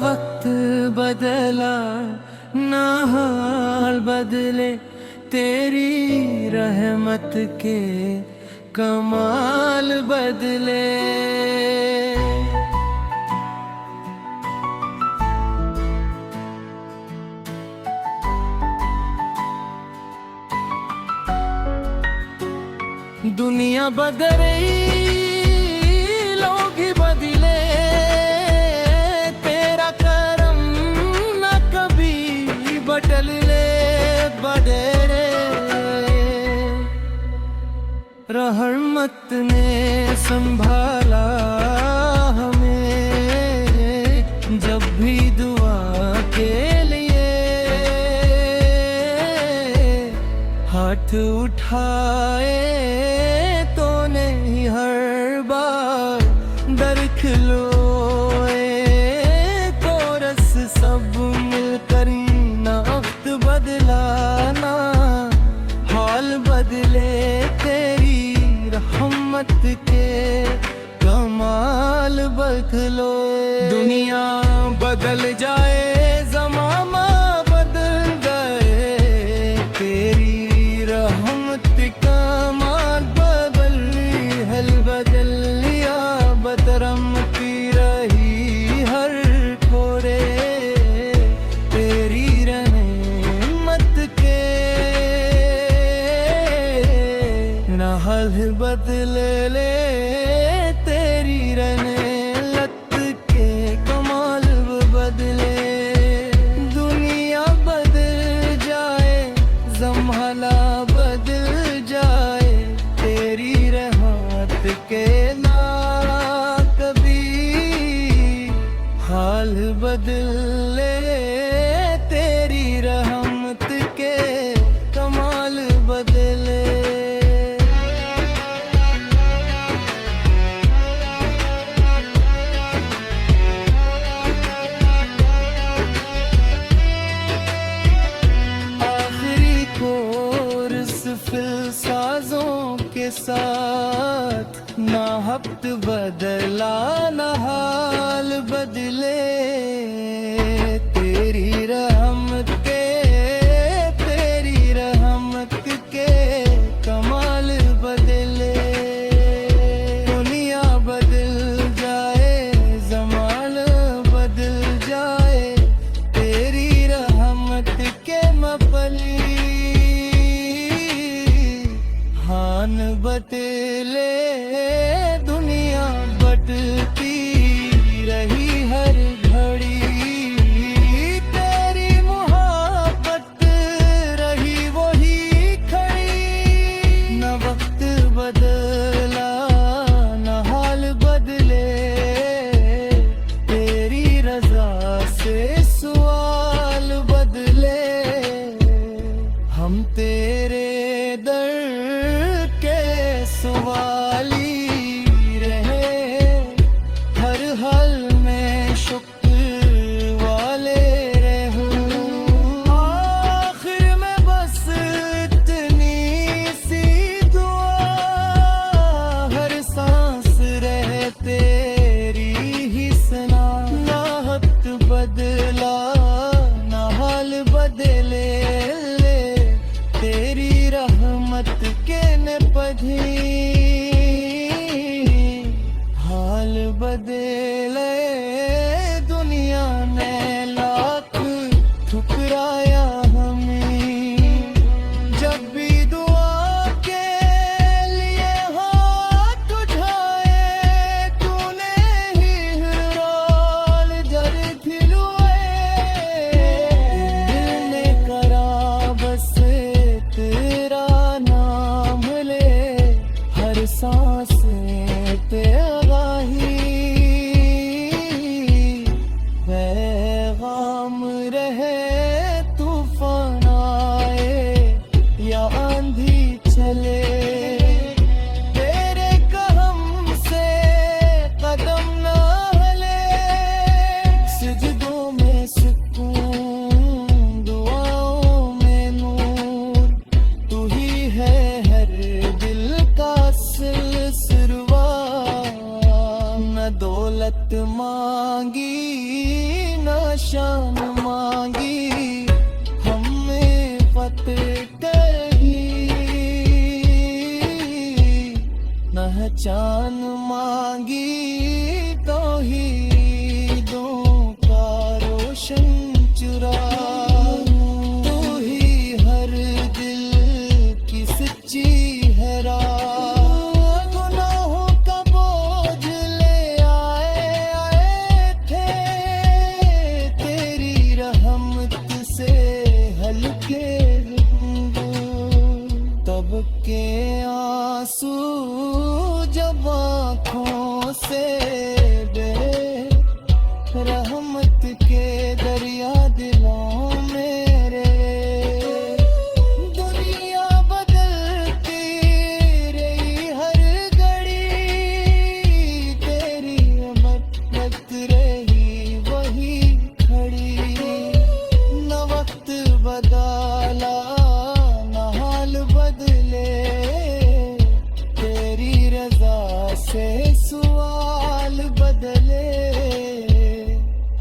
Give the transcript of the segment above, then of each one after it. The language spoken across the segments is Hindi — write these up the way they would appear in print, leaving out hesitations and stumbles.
वक्त बदला ना हाल बदले, तेरी रहमत के कमाल बदले। दुनिया बदले, लोग ही बदले, तेरा करम न कभी बदल ले बदले। रहमत ने संभाला हमें जब भी दुआ के लिए, हाथ उठाए तो नहीं हर बार दरखलोए कोरस सब मिलकर ना वक्त बदला ना हाल बदले, तेरी रहमत के कमाल बदलोए। दुनिया बदल जाए ज़माना बदल गए, तेरी रहमत कमाल बदल हल बदल लिया। बदरमती रही हर खोरे, तेरी रहमत के ना हाल बदल ले, तेरी रहमत के कमाल बदले। दुनिया बदल जाए ज़माना बदल जाए, तेरी रहमत के ना कभी हाल बदले, तेरी रहमत के कमाल बदले। आखिरी कोर्स फिल्साजों के साथ ना हफ्त बदला ना हाल बदले, तेरी रहमत के कमाल बदले। दुनिया बदल जाए ज़माना बदल जाए, तेरी रहमत के मपली हान बदले। दुनिया बदलती रही हर घड़ी, तेरी मोहब्बत रही वही खड़ी। न वक्त बदला न हाल बदले, तेरी रजा से सवाल बदले। हम तेरे दर के सवाली रहे, हर हाल में शुक्र वाले रहो। आखिर में बस इतनी सी दुआ, हर सांस रहे तेरी ही सना। ना वक्त बदला ना हाल बदले, तेरी रहमत के ने पढ़ी हाल बदले। दुनिया ने लाख ठुकराया हमें, जब भी दुआ के लिए हाथ उठाए, तूने ही रोल जर खिलवाए। दिल ने करा बस तेरा नाम ले, हर सांस पे आगाही पैगाम रहे। तूफान आए या आंधी चले, तेरे कहम से कदम न हिले। सिजदों में सुकून, दुआओं में नूर, तू ही है हर दिल का सिलसिलवा। न दौलत मांगी न शान मांगी, हमें फतेह कही, पहचान मांगी तो ही दो का रोशन चुरा, तू ही हर दिल की सच्ची है राह। गुनाहों का बोझ ले आए थे, तेरी रहमत से हल्के तब के आंसू जब आँखों से बहे, रहमत के दरिया दिलों मेरे। दुनिया बदलती रही हर घड़ी, तेरी मदद रही वही खड़ी। न वक्त बदला न हाल बदले, तेरी रजा से सवाल बदले।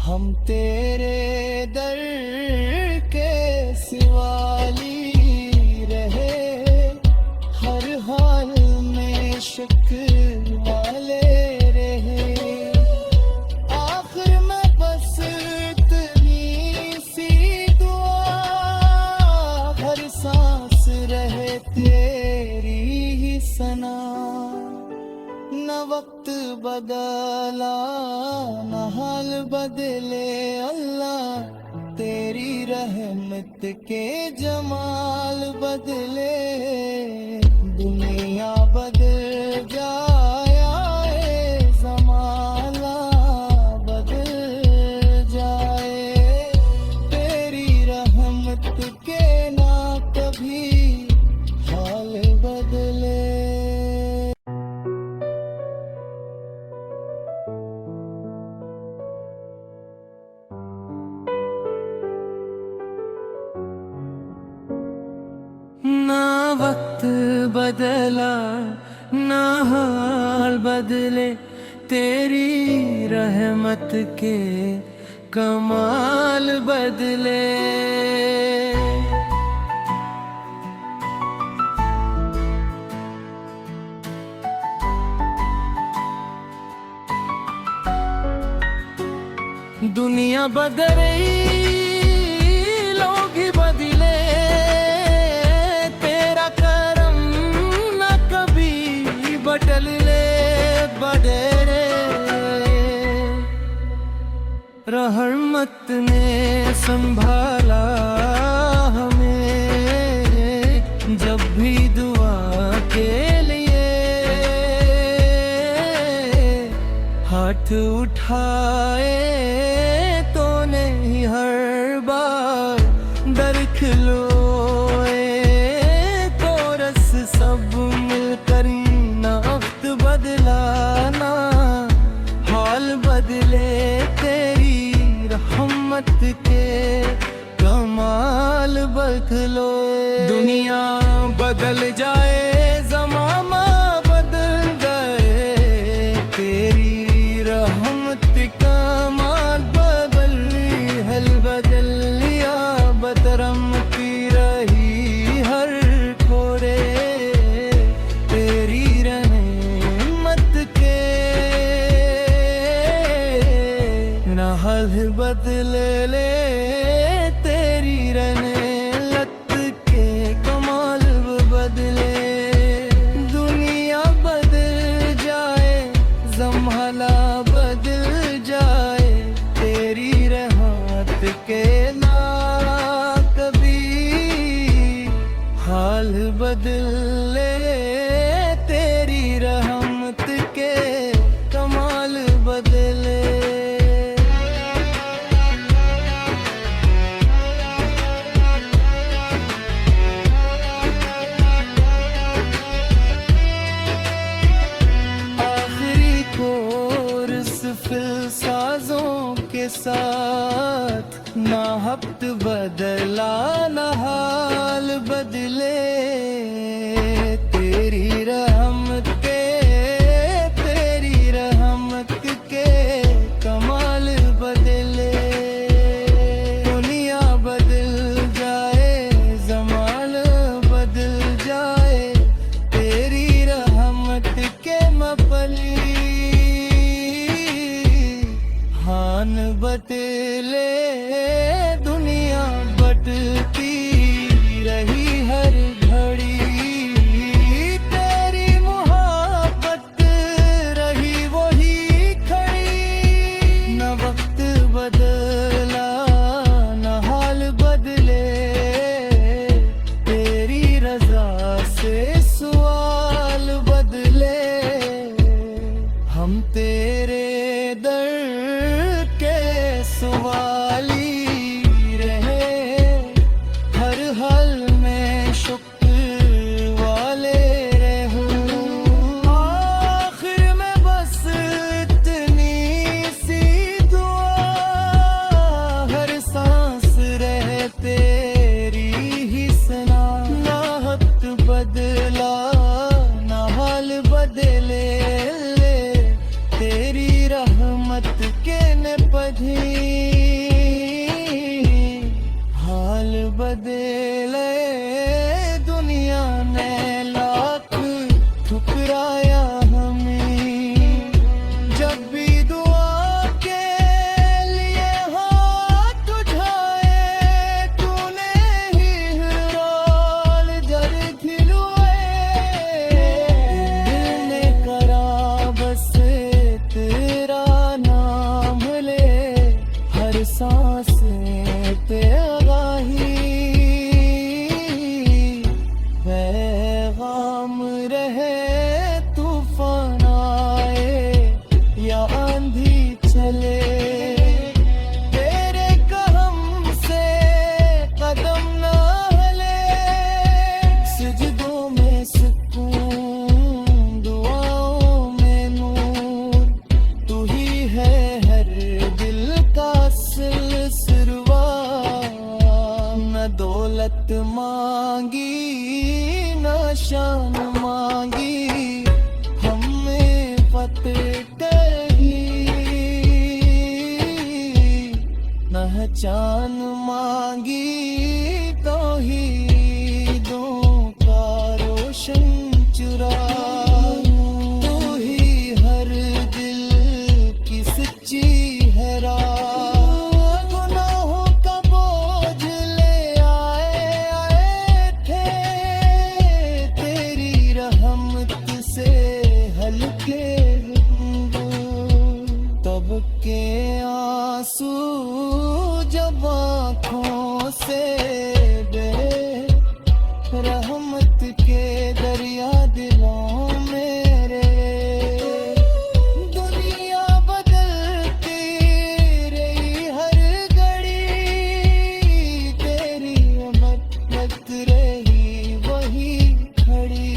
हम तेरे दर के सवाली रहे, हर हाल में शक वाले रहे। आखिर में बस इतनी सी दुआ, हर सांस रहे तेरी ही सना। न वक्त बदला न हाल बदले अल्लाह, तेरी रहमत के जमाल बदले। दुनिया बदल जाए, ज़माना बदल जाए, तेरी रहमत के ना कभी हाल बदले। ना वक्त बदला ना हाल बदले, तेरी रहमत के कमाल बदले। दुनिया बदल रही, लोग ही बदले, तेरा करम न कभी बदल ले बदले। रहमत ने संभाला हमें, जब भी दुआ के लिए हाथ उठाए तो नहीं हर बार दरख लोए। तो रस सब मिलकर ना वक्त बदलाना, हाल बदले तेरी रहमत के कमाल बदलो। दुनिया बदल जाए, ज़माना बदल गए, तेरी रहमत कमाल बदल हल बदल लिया। बदरमती रही हर खोरे, तेरी रहमत के ना हाल बदल ले, तेरी रहमत के कमाल बदले। दुनिया बदल जाए, ज़माना बदल जाए, तेरी रहमत के ना कभी हाल बदले, तेरी रहमत के कमाल बदले। आखिरी कोर्स फिल्साजों के साथ, ना हफ्त बदला ना हाल बदले, तेरी रहमत के, तेरी रहमत के कमाल बदले। मन बदले दुनिया बदलती रही हर घड़ी, तेरी मोहब्बत रही वही खड़ी। न वक्त बदला न हाल बदले, तेरी रजा से सवाल बदले। हम तेरे दर के सवाली रहे, हर हाल में शुक्र वाले रहो। आखिर में बस इतनी सी दुआ, हर सांस रहे तेरी ही सना। ना वक्त बदला ना हाल बदले, तेरी रहमत के ने पढ़ी। हाल बदले दुनिया ने लाख ठुकराया हमें, जब भी दुआ के लिए हाथ उठाए, तूने ही रोल जर खिलवाए। दिल ने करा बस तेरा नाम ले, हर सांस पे आगाही। पैगाम रहे तूफान आए या आंधी चले, तेरे कहम से कदम न हिले। सजदों में सुकून, दुआओं में नूर, तू ही है हर दिल का सिलसिलवा। न दौलत मांगी न शान मांगी, हमें फतेह कही। न चान मांगी तो ही दो का रोशन चुरा। तू ही हर दिल की सच्ची है राह। गुनाहों का बोझ ले आए थे, तेरी रहमत से हल्के होंगे। तब के आंसू जब आँखों से बहे, रहमत के दरिया दिलों मेरे। दुनिया बदलती रही हर घड़ी, तेरी मदद रही वही खड़ी।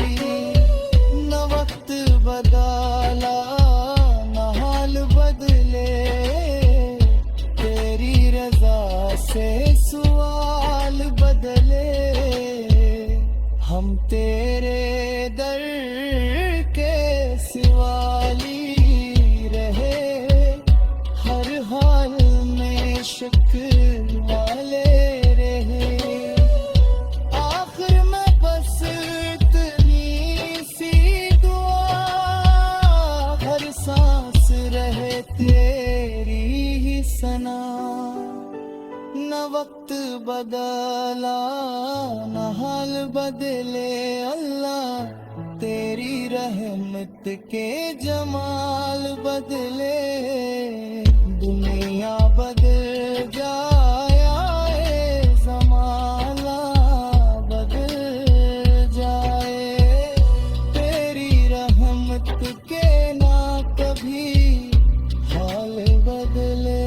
न वक्त बदला न हाल बदले, तेरी रजा से सवाल बदले। हम तेरे दर के सवाली रहे, हर हाल में शुक्र वाले रहे। आखिर में बस इतनी सी दुआ, हर सांस रहे तेरी ही सना। न वक्त बदला न हाल बदले, अल्लाह तेरी रहमत के जमाल बदले। दुनिया बदल जाए, ज़माना बदल जाए, तेरी रहमत के ना कभी हाल बदले।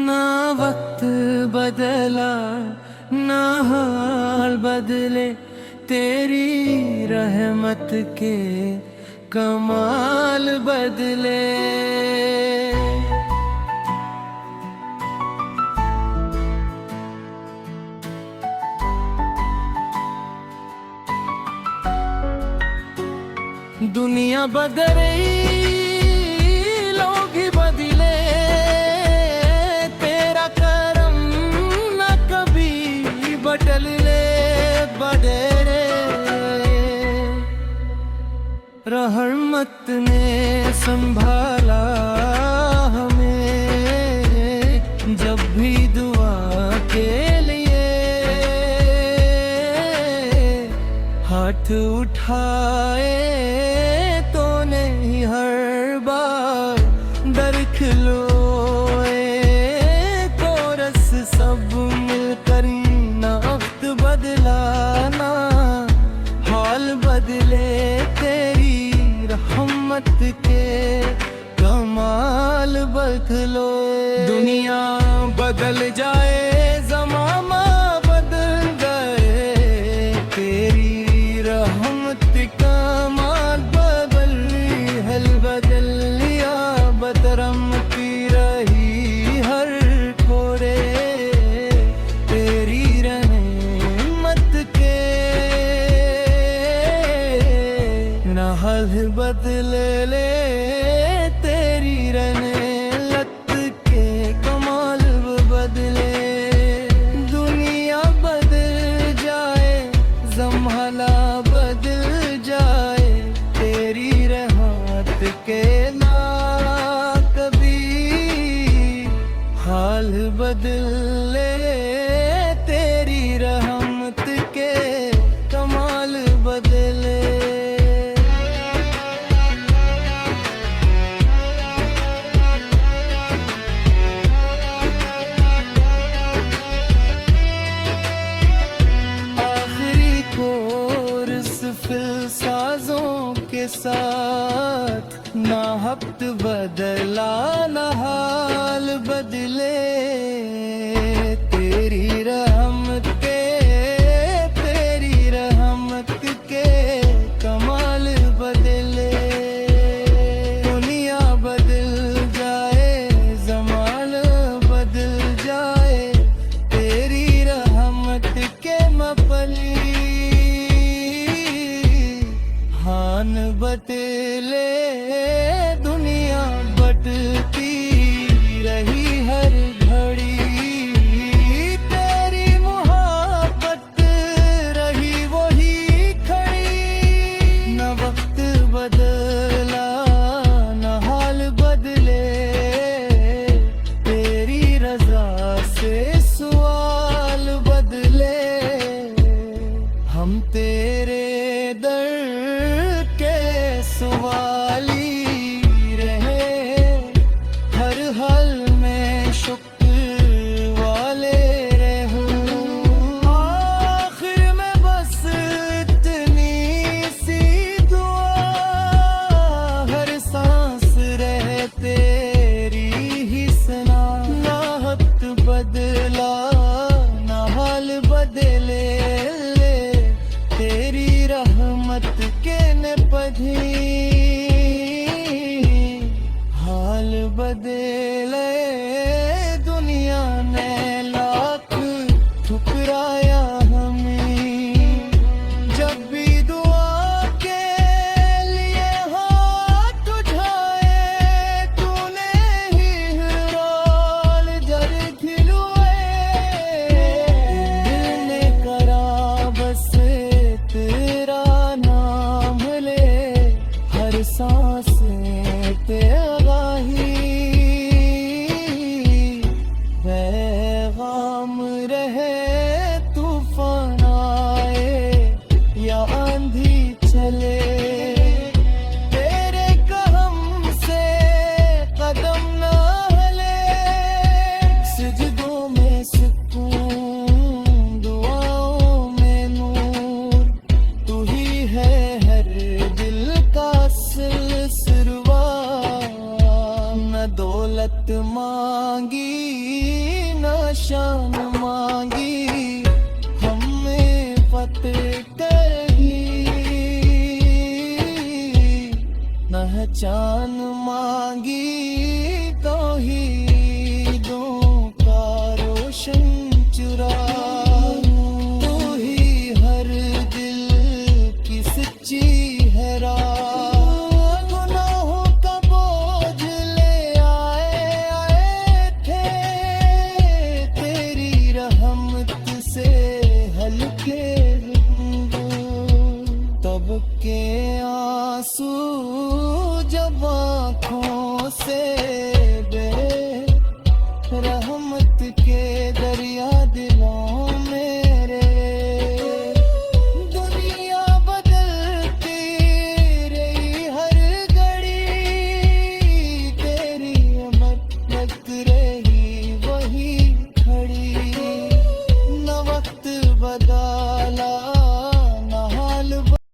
ना वक्त बदला ना हाल बदले, तेरी रहमत के कमाल बदले। दुनिया बदले लोग ही बदले, तेरा करम न हाथ उठाए तो नहीं हर बार दरखलोए कोरस सब मिलकर ना वक्त बदलाना हाल बदले तेरी रहमत के कमाल बदलोए दुनिया बदल जाए ज़माना बदल गए तेरी रहमत कमाल बदल हल बदल लिया बदरमती रही हर खोरे तेरी रहमत के ना हाल बदल ले तेरी रहमत के कमाल बदले दुनिया बदल जाए ज़माना बदल जाए तेरी रहमत के ना कभी हाल बदले तेरी रहमत के कमाल बदले साजों के साथ ना हफ्त बदला ना हाल बदले तेरी रहमत के कमाल बदले दुनिया बदल जाए ज़माना बदल जाए तेरी रहमत के मपली हान बदले दुनिया बदलती रही हर घड़ी तेरी मोहब्बत रही वही खड़ी न वक्त बदला न हाल बदले तेरी रजा से सवाल बदले हम तेरे दर सवाली रहे हर हाल में शुक्र वाले रहो आखिर में बस इतनी सी दुआ हर सांस रहे तेरी ही सना ना वक्त बदला ना हाल बदले तेरी रहमत के ने पढ़ी हाल बदले दुनिया ने लाख ठुकराया हमें जब भी दुआ के लिए हाथ उठाए तूने ही रोल जर खिलवाए दिल ने करा बस तेरा नाम ले हर सांस तेरा ही पैगाम रहे तूफान आए या आंधी चले तेरे कहम से कदम न हिले सिजदों में सुकून दुआओं में नूर तू ही है हर दिल का सिलसिलवा न दौलत मांगी न शान मांगी हमें फतेह करही न चान